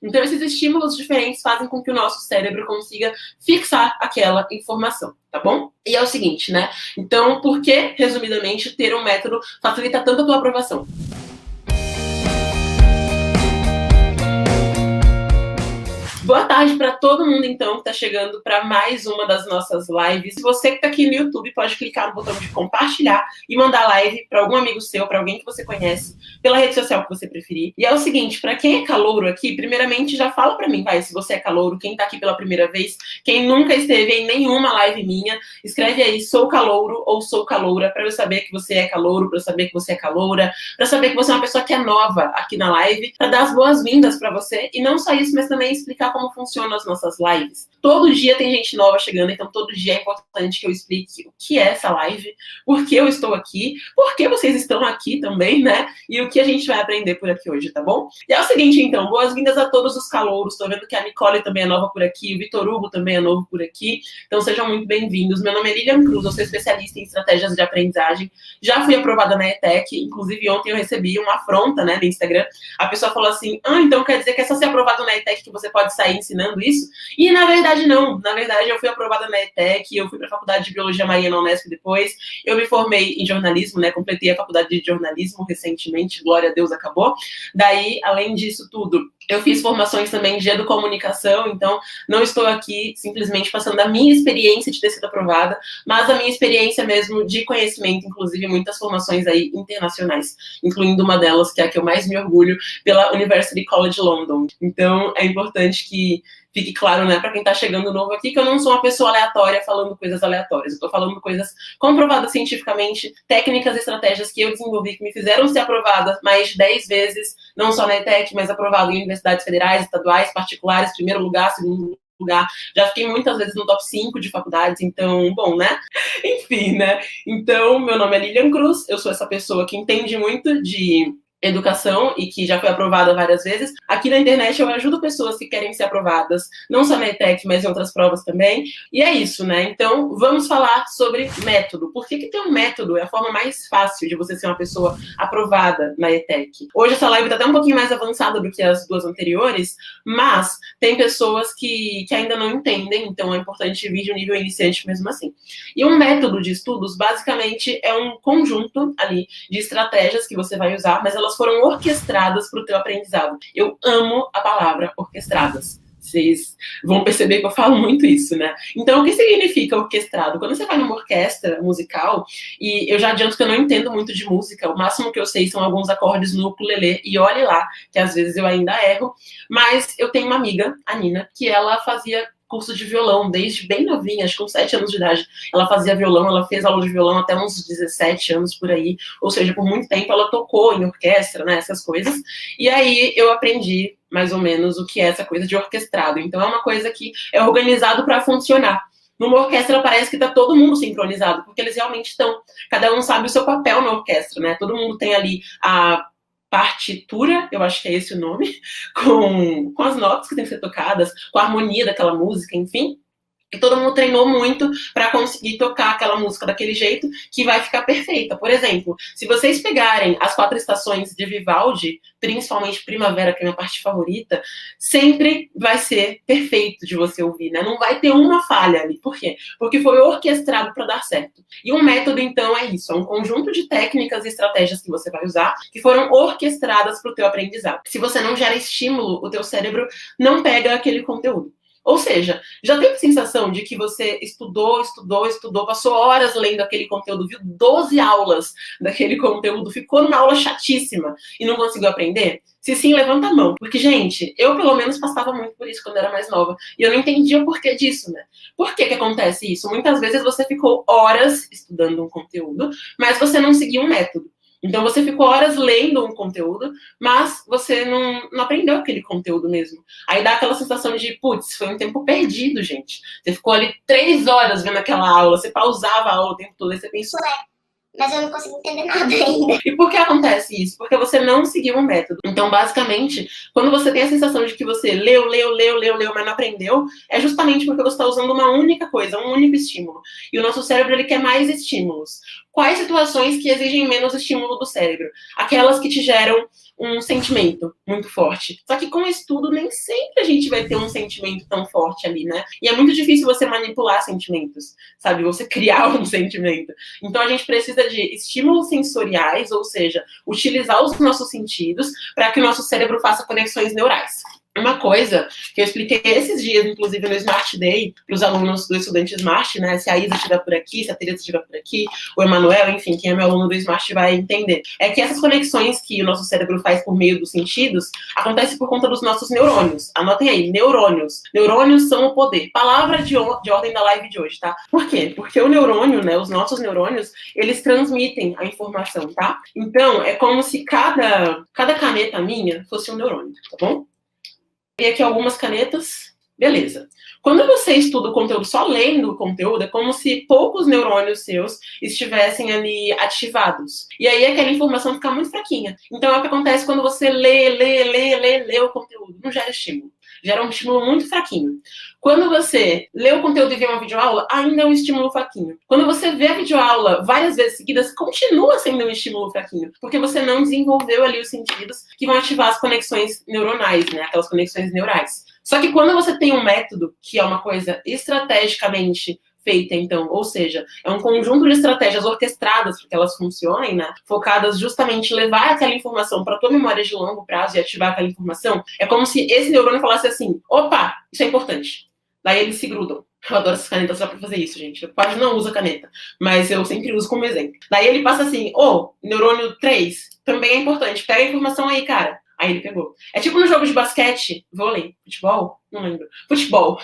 Então, esses estímulos diferentes fazem com que o nosso cérebro consiga fixar aquela informação, tá bom? E é o seguinte, né? Então, por que, resumidamente, ter um método facilita tanto a tua aprovação? Boa tarde para todo mundo, então, que está chegando para mais uma das nossas lives. Você que está aqui no YouTube pode clicar no botão de compartilhar e mandar a live para algum amigo seu, para alguém que você conhece, pela rede social que você preferir. E é o seguinte, para quem é calouro aqui, primeiramente já fala para mim, vai, se você é calouro, quem está aqui pela primeira vez, quem nunca esteve em nenhuma live minha, escreve aí, sou calouro ou sou caloura, para eu saber que você é calouro, para eu saber que você é caloura, para saber que você é uma pessoa que é nova aqui na live, para dar as boas-vindas para você, e não só isso, mas também explicar como funcionam as nossas lives. Todo dia tem gente nova chegando, então todo dia é importante que eu explique o que é essa live, por que eu estou aqui, por que vocês estão aqui também, né? E o que a gente vai aprender por aqui hoje, tá bom? E é o seguinte, então, boas-vindas a todos os calouros. Tô vendo que a Nicole também é nova por aqui, o Vitor Hugo também é novo por aqui, então sejam muito bem-vindos. Meu nome é Lilian Cruz, eu sou especialista em estratégias de aprendizagem, já fui aprovada na ETEC, inclusive ontem eu recebi uma afronta, né, no Instagram. A pessoa falou assim, então quer dizer que é só ser aprovado na ETEC que você pode sair ensinando isso? E na verdade não, na verdade eu fui aprovada na ETEC, eu fui para a faculdade de Biologia Marinha na Unesp depois, eu me formei em jornalismo, né, completei a faculdade de jornalismo recentemente, glória a Deus, acabou. Daí, além disso tudo, eu fiz formações também de educomunicação, então não estou aqui simplesmente passando a minha experiência de ter sido aprovada, mas a minha experiência mesmo de conhecimento, inclusive muitas formações aí internacionais, incluindo uma delas, que é a que eu mais me orgulho, pela University College London. Então é importante que fique claro, né, para quem está chegando novo aqui, que eu não sou uma pessoa aleatória falando coisas aleatórias. Eu estou falando coisas comprovadas cientificamente, técnicas e estratégias que eu desenvolvi, que me fizeram ser aprovada mais de 10 vezes, não só na ETEC, mas aprovada em universidades federais, estaduais, particulares, primeiro lugar, segundo lugar. Já fiquei muitas vezes no top 5 de faculdades, então, bom, né? Enfim, né? Então, meu nome é Lilian Cruz, eu sou essa pessoa que entende muito de educação e que já foi aprovada várias vezes. Aqui na internet eu ajudo pessoas que querem ser aprovadas, não só na ETEC, mas em outras provas também. E é isso, né? Então, vamos falar sobre método. Por que ter um método é a forma mais fácil de você ser uma pessoa aprovada na ETEC? Hoje essa live está até um pouquinho mais avançada do que as duas anteriores, mas tem pessoas que ainda não entendem, então é importante vir de um nível iniciante mesmo assim. E um método de estudos, basicamente, é um conjunto ali de estratégias que você vai usar, mas elas foram orquestradas para o teu aprendizado. Eu amo a palavra orquestradas. Vocês vão perceber que eu falo muito isso, né? Então, o que significa orquestrado? Quando você vai numa orquestra musical, e eu já adianto que eu não entendo muito de música, o máximo que eu sei são alguns acordes no ukulele, e olhe lá, que às vezes eu ainda erro, mas eu tenho uma amiga, a Nina, que ela fazia curso de violão, desde bem novinha, acho que com 7 anos de idade, ela fazia violão, ela fez aula de violão até uns 17 anos por aí, ou seja, por muito tempo ela tocou em orquestra, né, essas coisas, e aí eu aprendi mais ou menos o que é essa coisa de orquestrado. Então é uma coisa que é organizado para funcionar. Numa orquestra parece que tá todo mundo sincronizado, porque eles realmente estão, cada um sabe o seu papel na orquestra, né, todo mundo tem ali a partitura, eu acho que é esse o nome, com as notas que tem que ser tocadas, com a harmonia daquela música, enfim. E todo mundo treinou muito para conseguir tocar aquela música daquele jeito que vai ficar perfeita. Por exemplo, se vocês pegarem as 4 estações de Vivaldi, principalmente Primavera, que é a minha parte favorita, sempre vai ser perfeito de você ouvir, né? Não vai ter uma falha ali. Por quê? Porque foi orquestrado para dar certo. E um método, então, é isso. É um conjunto de técnicas e estratégias que você vai usar que foram orquestradas para o teu aprendizado. Se você não gera estímulo, o teu cérebro não pega aquele conteúdo. Ou seja, já teve a sensação de que você estudou, passou horas lendo aquele conteúdo, viu 12 aulas daquele conteúdo, ficou numa aula chatíssima e não conseguiu aprender? Se sim, levanta a mão. Porque, gente, eu pelo menos passava muito por isso quando era mais nova. E eu não entendia o porquê disso, né? Por que acontece isso? Muitas vezes você ficou horas estudando um conteúdo, mas você não seguia um método. Então você ficou horas lendo um conteúdo, mas você não aprendeu aquele conteúdo mesmo. Aí dá aquela sensação de, putz, foi um tempo perdido, gente. Você ficou ali 3 horas vendo aquela aula, você pausava a aula o tempo todo, aí você pensou, mas eu não consigo entender nada ainda. E por que acontece isso? Porque você não seguiu um método. Então, basicamente, quando você tem a sensação de que você leu, mas não aprendeu, é justamente porque você está usando uma única coisa, um único estímulo. E o nosso cérebro, ele quer mais estímulos. Quais situações que exigem menos estímulo do cérebro? Aquelas que te geram um sentimento muito forte. Só que com o estudo, nem sempre a gente vai ter um sentimento tão forte ali, né? E é muito difícil você manipular sentimentos, sabe? Você criar um sentimento. Então a gente precisa de estímulos sensoriais, ou seja, utilizar os nossos sentidos para que o nosso cérebro faça conexões neurais. Uma coisa que eu expliquei esses dias, inclusive no Smart Day, para os alunos do Estudante Smart, né? Se a Isa estiver por aqui, se a Teresa estiver por aqui, o Emanuel, enfim, quem é meu aluno do Smart vai entender. É que essas conexões que o nosso cérebro faz por meio dos sentidos acontecem por conta dos nossos neurônios. Anotem aí, neurônios. Neurônios são o poder. Palavra de ordem da live de hoje, tá? Por quê? Porque o neurônio, né? Os nossos neurônios, eles transmitem a informação, tá? Então, é como se cada caneta minha fosse um neurônio, tá bom? E aqui algumas canetas, beleza. Quando você estuda o conteúdo só lendo o conteúdo, é como se poucos neurônios seus estivessem ali ativados. E aí aquela informação fica muito fraquinha. Então é o que acontece quando você lê o conteúdo. Não gera estímulo. Gera um estímulo muito fraquinho. Quando você lê o conteúdo e vê uma videoaula, ainda é um estímulo fraquinho. Quando você vê a videoaula várias vezes seguidas, continua sendo um estímulo fraquinho. Porque você não desenvolveu ali os sentidos que vão ativar as conexões neuronais, né? Aquelas conexões neurais. Só que quando você tem um método, que é uma coisa estrategicamente feita, então, ou seja, é um conjunto de estratégias orquestradas para que elas funcionem, né? Focadas justamente em levar aquela informação para a tua memória de longo prazo e ativar aquela informação, é como se esse neurônio falasse assim, opa, isso é importante. Daí eles se grudam. Eu adoro essas canetas só pra fazer isso, gente. Eu quase não uso a caneta, mas eu sempre uso como exemplo. Daí ele passa assim, neurônio 3, também é importante. Pega a informação aí, cara. Aí ele pegou. É tipo no jogo de basquete, vôlei, futebol, não lembro. Futebol.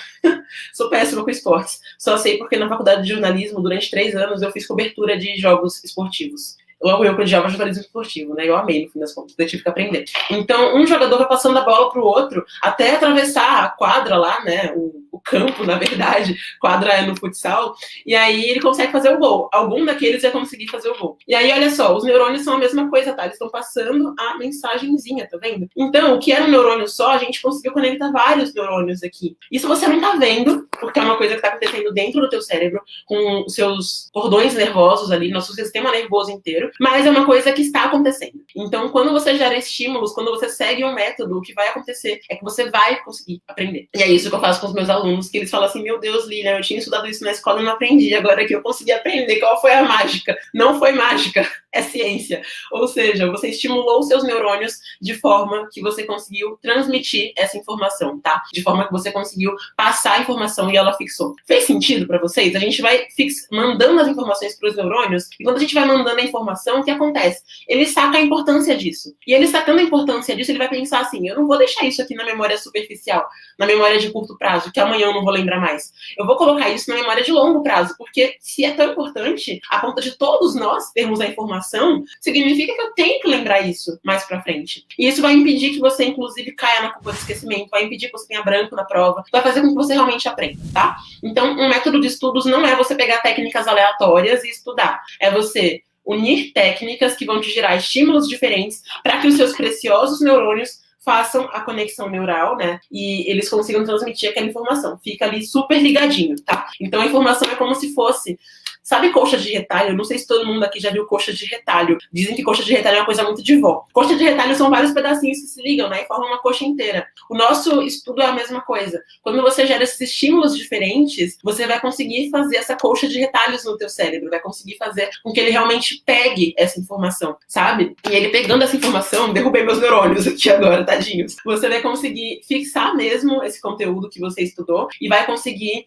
Sou péssima com esportes. Só sei porque na faculdade de jornalismo, durante 3 anos, eu fiz cobertura de jogos esportivos. Logo eu que odiava jornalismo esportivo, né? Eu amei, no fim das contas, eu tive que aprender. Então, um jogador vai passando a bola pro outro até atravessar a quadra lá, né? O campo, na verdade. Quadra é no futsal. E aí ele consegue fazer o gol. Algum daqueles vai conseguir fazer o gol. E aí, olha só, os neurônios são a mesma coisa, tá? Eles estão passando a mensagenzinha, tá vendo? Então, o que era um neurônio só, a gente conseguiu conectar vários neurônios aqui. Isso você não tá vendo, porque é uma coisa que tá acontecendo dentro do teu cérebro, com os seus cordões nervosos ali, nosso sistema nervoso inteiro. Mas é uma coisa que está acontecendo. Então, quando você gera estímulos, quando você segue um método, o que vai acontecer é que você vai conseguir aprender. E é isso que eu faço com os meus alunos, que eles falam assim, meu Deus, Lilian, eu tinha estudado isso na escola e não aprendi, agora que eu consegui aprender, qual foi a mágica? Não foi mágica, é ciência. Ou seja, você estimulou os seus neurônios de forma que você conseguiu transmitir essa informação, tá? De forma que você conseguiu passar a informação e ela fixou. Fez sentido para vocês? A gente vai mandando as informações para os neurônios, e quando a gente vai mandando a informação, o que acontece? Ele saca a importância disso. E ele sacando a importância disso, ele vai pensar assim, eu não vou deixar isso aqui na memória superficial, na memória de curto prazo, que amanhã eu não vou lembrar mais. Eu vou colocar isso na memória de longo prazo, porque se é tão importante, a ponto de todos nós termos a informação, significa que eu tenho que lembrar isso mais pra frente. E isso vai impedir que você, inclusive, caia na culpa do esquecimento, vai impedir que você tenha branco na prova, vai fazer com que você realmente aprenda, tá? Então, um método de estudos não é você pegar técnicas aleatórias e estudar. É você unir técnicas que vão te gerar estímulos diferentes para que os seus preciosos neurônios façam a conexão neural, né? E eles consigam transmitir aquela informação. Fica ali super ligadinho, tá? Então a informação é como se fosse... Sabe coxa de retalho? Eu não sei se todo mundo aqui já viu coxa de retalho. Dizem que coxa de retalho é uma coisa muito de vó. Coxa de retalho são vários pedacinhos que se ligam, né? E formam uma coxa inteira. O nosso estudo é a mesma coisa. Quando você gera esses estímulos diferentes, você vai conseguir fazer essa coxa de retalhos no teu cérebro. Vai conseguir fazer com que ele realmente pegue essa informação, sabe? E ele pegando essa informação, derrubei meus neurônios aqui agora, tadinhos. Você vai conseguir fixar mesmo esse conteúdo que você estudou e vai conseguir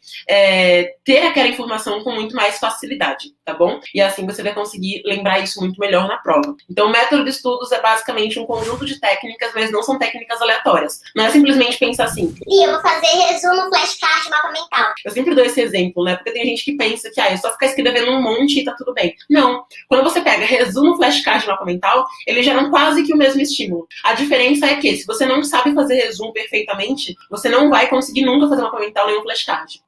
ter aquela informação com muito mais facilidade, tá bom? E assim você vai conseguir lembrar isso muito melhor na prova. Então, o método de estudos é basicamente um conjunto de técnicas, mas não são técnicas aleatórias. Não é simplesmente pensar assim... E eu vou fazer resumo, flashcard, mapa mental. Eu sempre dou esse exemplo, né? Porque tem gente que pensa que é só ficar escrevendo um monte e tá tudo bem. Não. Quando você pega resumo, flashcard, mapa mental, eles geram quase que o mesmo estímulo. A diferença é que, se você não sabe fazer resumo perfeitamente, você não vai conseguir nunca fazer mapa mental nem um flashcard.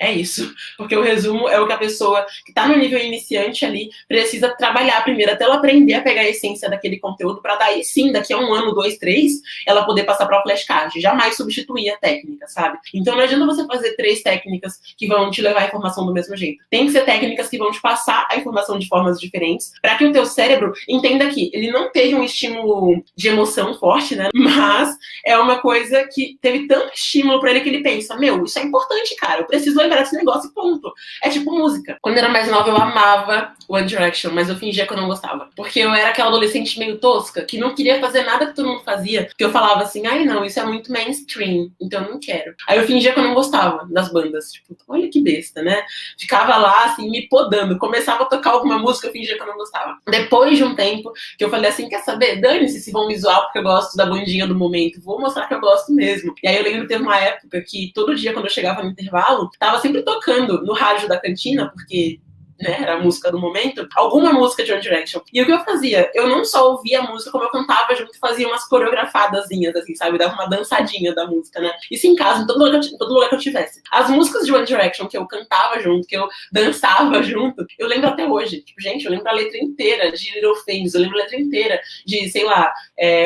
É isso, porque o resumo é o que a pessoa que está no nível iniciante ali precisa trabalhar primeiro, até ela aprender a pegar a essência daquele conteúdo, para daí sim, daqui a 1 ano, 2, 3, ela poder passar para o flashcard, jamais substituir a técnica, sabe? Então não adianta você fazer 3 técnicas que vão te levar a informação do mesmo jeito. Tem que ser técnicas que vão te passar a informação de formas diferentes, para que o teu cérebro entenda que ele não teve um estímulo de emoção forte, né? Mas é uma coisa que teve tanto estímulo para ele que ele pensa, meu, isso é importante, cara, eu preciso lembrar desse negócio e ponto. É tipo música. Quando eu era mais nova, eu amava One Direction, mas eu fingia que eu não gostava. Porque eu era aquela adolescente meio tosca, que não queria fazer nada que todo mundo fazia, que eu falava assim, ai não, isso é muito mainstream, então eu não quero. Aí eu fingia que eu não gostava das bandas. Tipo, olha que besta, né? Ficava lá, assim, me podando. Começava a tocar alguma música, eu fingia que eu não gostava. Depois de um tempo, que eu falei assim, quer saber? Dane-se se vão me zoar porque eu gosto da bandinha do momento. Vou mostrar que eu gosto mesmo. E aí eu lembro que teve uma época que todo dia, quando eu chegava no intervalo, tava sempre tocando no rádio da cantina, porque, né, era a música do momento, alguma música de One Direction. E o que eu fazia? Eu não só ouvia a música, como eu cantava junto e fazia umas coreografadazinhas, assim, sabe? Dava uma dançadinha da música, né? Isso em casa, em todo lugar que eu tivesse. As músicas de One Direction que eu cantava junto, que eu dançava junto, eu lembro até hoje. Tipo, gente, eu lembro a letra inteira de Little Things, eu lembro a letra inteira de, sei lá,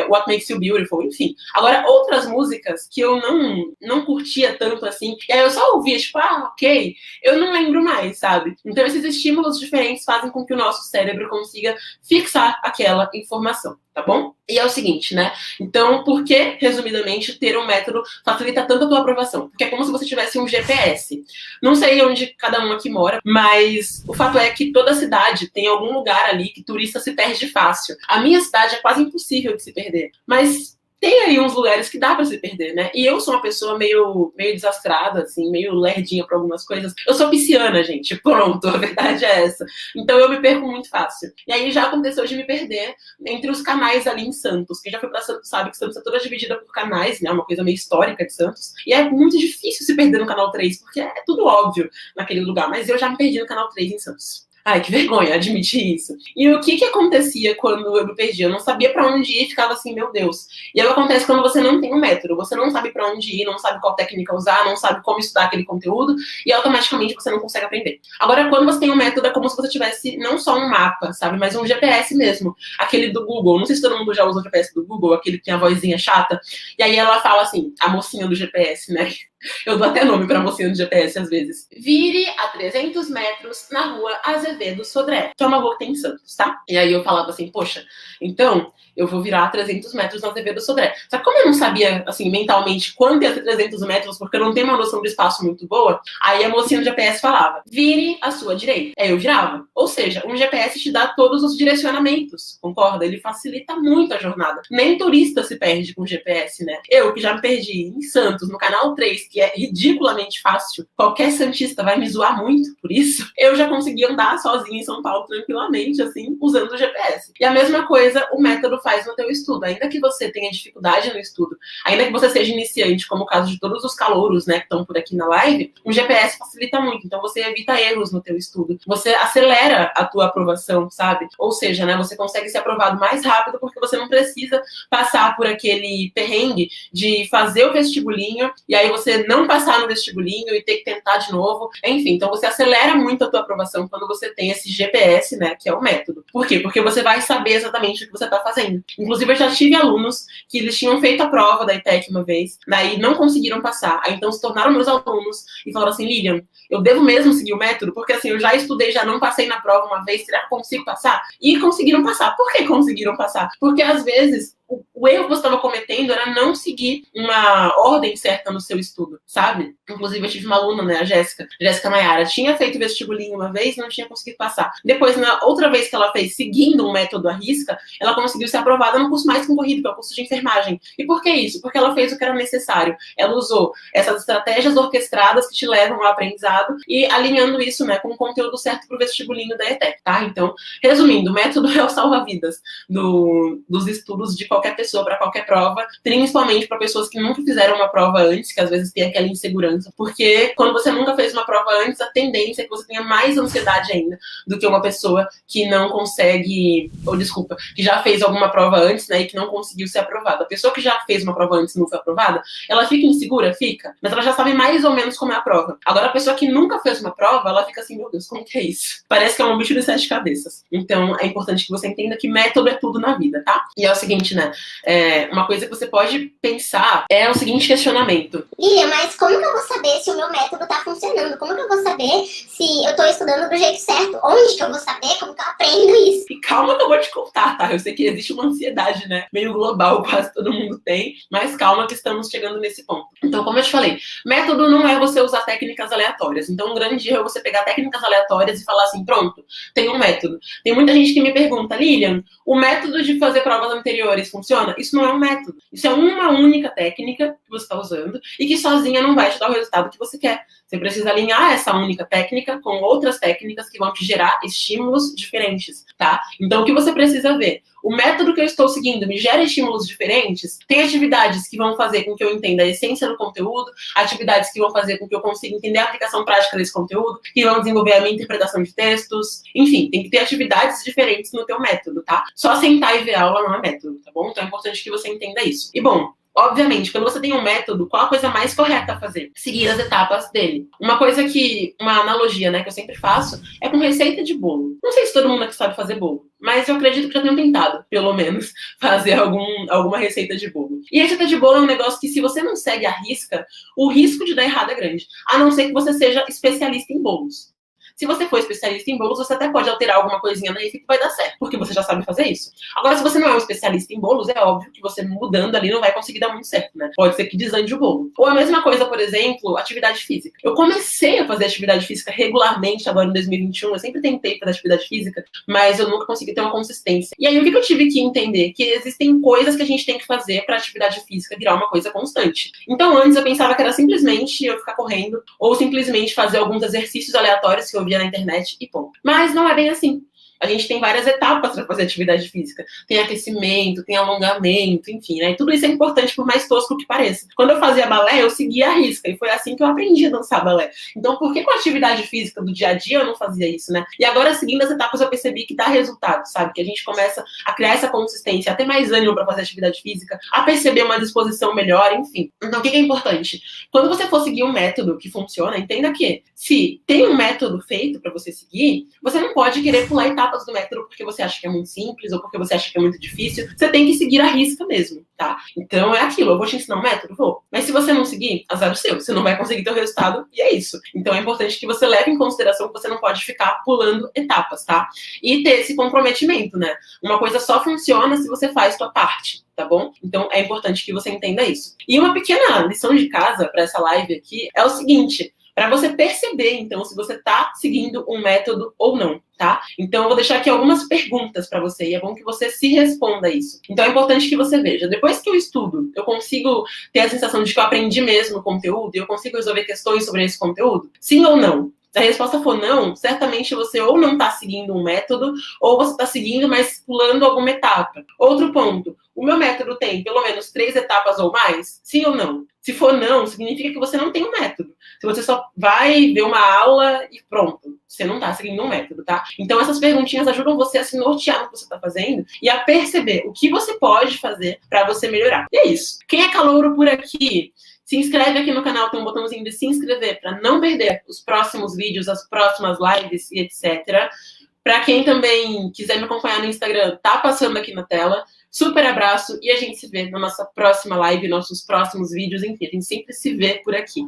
What Makes You Beautiful, enfim. Agora, outras músicas que eu não curtia tanto, assim, e aí eu só ouvia, tipo, ok, eu não lembro mais, sabe? Então, esses estímulos diferentes fazem com que o nosso cérebro consiga fixar aquela informação, tá bom? E é o seguinte, né? Então, por que, resumidamente, ter um método facilita tanto a tua aprovação? Porque é como se você tivesse um GPS. Não sei onde cada um aqui mora, mas o fato é que toda cidade tem algum lugar ali que turista se perde fácil. A minha cidade é quase impossível de se perder, mas tem aí uns lugares que dá pra se perder, né? E eu sou uma pessoa meio desastrada, assim, meio lerdinha pra algumas coisas. Eu sou pisciana, gente. Pronto, a verdade é essa. Então eu me perco muito fácil. E aí já aconteceu de me perder entre os canais ali em Santos. Quem já foi pra Santos sabe que Santos é toda dividida por canais, né? Uma coisa meio histórica de Santos. E é muito difícil se perder no canal 3, porque é tudo óbvio naquele lugar. Mas eu já me perdi no canal 3 em Santos. Ai, que vergonha admitir isso. E o que acontecia quando eu me perdia? Eu não sabia pra onde ir e ficava assim, meu Deus. E aí acontece quando você não tem um método. Você não sabe pra onde ir, não sabe qual técnica usar, não sabe como estudar aquele conteúdo e automaticamente você não consegue aprender. Agora, quando você tem um método, é como se você tivesse não só um mapa, sabe? Mas um GPS mesmo. Aquele do Google. Não sei se todo mundo já usa o GPS do Google, aquele que tem a vozinha chata. E aí ela fala assim, a mocinha do GPS, né? Eu dou até nome pra mocinha do GPS às vezes. Vire a 300 metros na rua Azevedo Sodré, que é uma rua que tem em Santos, tá? E aí eu falava assim, poxa, então eu vou virar 300 metros na Azevedo Sodré. Só que como eu não sabia, assim, mentalmente quanto ia ser 300 metros, porque eu não tenho uma noção do espaço muito boa, aí a mocinha do GPS falava, vire à sua direita. Aí eu virava. Ou seja, um GPS te dá todos os direcionamentos, concorda? Ele facilita muito a jornada. Nem turista se perde com GPS, né? Eu, que já me perdi em Santos, no canal 3, que é ridiculamente fácil, qualquer santista vai me zoar muito por isso, eu já consegui andar sozinha em São Paulo tranquilamente, assim, usando o GPS. E a mesma coisa o método faz no teu estudo. Ainda que você tenha dificuldade no estudo, ainda que você seja iniciante, como o caso de todos os calouros, né, que estão por aqui na live, o GPS facilita muito. Então você evita erros no teu estudo. Você acelera a tua aprovação, sabe? Ou seja, né, você consegue ser aprovado mais rápido porque você não precisa passar por aquele perrengue de fazer o vestibulinho e aí você não passar no vestibulinho e ter que tentar de novo. Enfim, então você acelera muito a tua aprovação quando você tem esse GPS, né, que é o método. Por quê? Porque você vai saber exatamente o que você está fazendo. Inclusive, eu já tive alunos que eles tinham feito a prova da ETEC uma vez, daí não conseguiram passar, aí então se tornaram meus alunos e falaram assim, Lilian, eu devo mesmo seguir o método? Porque assim, eu já estudei, já não passei na prova uma vez, será que eu consigo passar? E conseguiram passar. Por que conseguiram passar? Porque às vezes o erro que você estava cometendo era não seguir uma ordem certa no seu estudo, sabe? Inclusive, eu tive uma aluna, né, a Jéssica Maiara, tinha feito vestibulinho uma vez, não tinha conseguido passar. Depois, na outra vez que ela fez, seguindo um método à risca, ela conseguiu ser aprovada no curso mais concorrido, que é o curso de enfermagem. E por que isso? Porque ela fez o que era necessário. Ela usou essas estratégias orquestradas que te levam ao aprendizado e alinhando isso, né, com o conteúdo certo para o vestibulinho da ETEC, tá? Então, resumindo, o método é o salva-vidas dos estudos de qualquer pessoa para qualquer prova, principalmente para pessoas que nunca fizeram uma prova antes, que às vezes tem aquela insegurança, porque quando você nunca fez uma prova antes, a tendência é que você tenha mais ansiedade ainda do que uma pessoa que não consegue, que já fez alguma prova antes, né, e que não conseguiu ser aprovada. A pessoa que já fez uma prova antes e não foi aprovada, ela fica insegura? Fica, mas ela já sabe mais ou menos como é a prova. Agora, a pessoa que nunca fez uma prova, ela fica assim, meu Deus, como que é isso? Parece que é um bicho de 7 cabeças. Então, é importante que você entenda que método é tudo na vida, tá? E é o seguinte, né, uma coisa que você pode pensar é o seguinte questionamento. Lilian, mas como que eu vou saber se o meu método tá funcionando? Como que eu vou saber se eu tô estudando do jeito certo? Onde que eu vou saber? Como que eu aprendo isso? E calma que eu vou te contar, tá? Eu sei que existe uma ansiedade, né, meio global, quase todo mundo tem, mas calma que estamos chegando nesse ponto. Então, como eu te falei, método não é você usar técnicas aleatórias. Então, um grande erro é você pegar técnicas aleatórias e falar assim, pronto, tem um método. Tem muita gente que me pergunta, Lilian, o método de fazer provas anteriores funciona? Isso não é um método. Isso é uma única técnica que você está usando e que sozinha não vai te dar o resultado que você quer. Você precisa alinhar essa única técnica com outras técnicas que vão te gerar estímulos diferentes, tá? Então, o que você precisa ver? O método que eu estou seguindo me gera estímulos diferentes? Tem atividades que vão fazer com que eu entenda a essência do conteúdo, atividades que vão fazer com que eu consiga entender a aplicação prática desse conteúdo, que vão desenvolver a minha interpretação de textos. Enfim, tem que ter atividades diferentes no teu método, tá? Só sentar e ver aula não é método, tá bom? Então é importante que você entenda isso. E bom, obviamente, quando você tem um método, qual a coisa mais correta a fazer? Seguir as etapas dele. Uma analogia, né, que eu sempre faço, é com receita de bolo. Não sei se todo mundo aqui sabe fazer bolo, mas eu acredito que já tenham tentado, pelo menos, fazer alguma receita de bolo. E a receita de bolo é um negócio que, se você não segue à risca, o risco de dar errado é grande. A não ser que você seja especialista em bolos. Se você for especialista em bolos, você até pode alterar alguma coisinha na receita que vai dar certo, porque você já sabe fazer isso. Agora, se você não é um especialista em bolos, é óbvio que você mudando ali não vai conseguir dar muito certo, né? Pode ser que desande o bolo. Ou a mesma coisa, por exemplo, atividade física. Eu comecei a fazer atividade física regularmente agora em 2021, eu sempre tentei fazer atividade física, mas eu nunca consegui ter uma consistência. E aí, o que eu tive que entender? Que existem coisas que a gente tem que fazer pra atividade física virar uma coisa constante. Então, antes eu pensava que era simplesmente eu ficar correndo, ou simplesmente fazer alguns exercícios aleatórios que eu via na internet e ponto. Mas não é bem assim. A gente tem várias etapas para fazer atividade física. Tem aquecimento, tem alongamento, enfim, né? E tudo isso é importante, por mais tosco que pareça. Quando eu fazia balé, eu seguia a risca. E foi assim que eu aprendi a dançar balé. Então, por que com a atividade física do dia a dia eu não fazia isso, né? E agora, seguindo as etapas, eu percebi que dá resultado, sabe? Que a gente começa a criar essa consistência, a ter mais ânimo para fazer atividade física, a perceber uma disposição melhor, enfim. Então, o que é importante? Quando você for seguir um método que funciona, entenda que, se tem um método feito para você seguir, você não pode querer pular etapas do método porque você acha que é muito simples ou porque você acha que é muito difícil. Você tem que seguir a risca mesmo, tá? Então é aquilo, eu vou te ensinar um método? Vou. Mas se você não seguir, azar o seu, você não vai conseguir ter o resultado e é isso. Então é importante que você leve em consideração que você não pode ficar pulando etapas, tá? E ter esse comprometimento, né? Uma coisa só funciona se você faz sua parte, tá bom? Então é importante que você entenda isso. E uma pequena lição de casa para essa live aqui é o seguinte: para você perceber, então, se você está seguindo um método ou não, tá? Então, eu vou deixar aqui algumas perguntas para você, e é bom que você se responda isso. Então, é importante que você veja. Depois que eu estudo, eu consigo ter a sensação de que eu aprendi mesmo o conteúdo, e eu consigo resolver questões sobre esse conteúdo? Sim ou não? Se a resposta for não, certamente você ou não está seguindo um método, ou você está seguindo, mas pulando alguma etapa. Outro ponto: o meu método tem pelo menos 3 etapas ou mais? Sim ou não? Se for não, significa que você não tem um método. Se você só vai ver uma aula e pronto, você não está seguindo um método, tá? Então essas perguntinhas ajudam você a se nortear no que você está fazendo e a perceber o que você pode fazer para você melhorar. E é isso. Quem é calouro por aqui? Se inscreve aqui no canal, tem um botãozinho de se inscrever para não perder os próximos vídeos, as próximas lives e etc. Para quem também quiser me acompanhar no Instagram, tá passando aqui na tela. Super abraço e a gente se vê na nossa próxima live, nossos próximos vídeos, enfim, a gente sempre se vê por aqui.